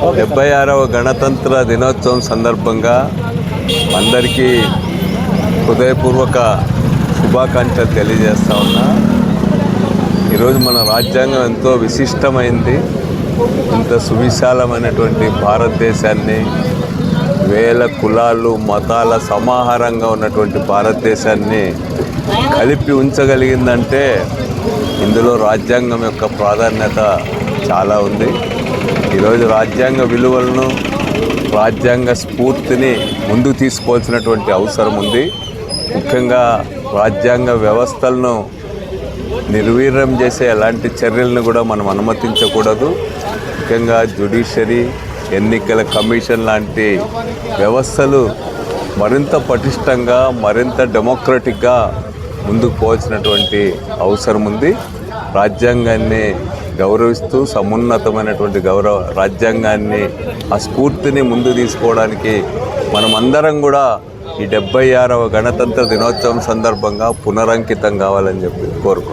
76వ గణతంత్ర దినోత్సవం సందర్భంగా అందరికీ హృదయపూర్వక శుభాకాంక్షలు తెలియజేస్తా ఉన్నా. ఈరోజు మన రాజ్యాంగం ఎంతో విశిష్టమైంది. ఇంత సువిశాలమైనటువంటి భారతదేశాన్ని, వేల కులాలు మతాల సమాహారంగా ఉన్నటువంటి భారతదేశాన్ని కలిపి ఉంచగలిగిందంటే ఇందులో రాజ్యాంగం యొక్క ప్రాధాన్యత చాలా ఉంది. ఈరోజు రాజ్యాంగ విలువలను, రాజ్యాంగ స్ఫూర్తిని ముందుకు తీసుకోవాల్సినటువంటి అవసరం ఉంది. ముఖ్యంగా రాజ్యాంగ వ్యవస్థలను నిర్వీర్యం చేసే ఎలాంటి చర్యలను కూడా మనం అనుమతించకూడదు. ముఖ్యంగా జ్యుడిషియరీ, ఎన్నికల కమిషన్ లాంటి వ్యవస్థలు మరింత పటిష్టంగా, మరింత డెమోక్రటిక్గా ముందుకు పోవాల్సినటువంటి అవసరం ఉంది. రాజ్యాంగాన్ని గౌరవిస్తూ సమున్నతమైనటువంటి రాజ్యాంగాన్ని, ఆ స్ఫూర్తిని ముందు తీసుకోవడానికి మనమందరం కూడా ఈ 76వ గణతంత్ర దినోత్సవం సందర్భంగా పునరంకితం కావాలని చెప్పి కోరుకుంటున్నాం.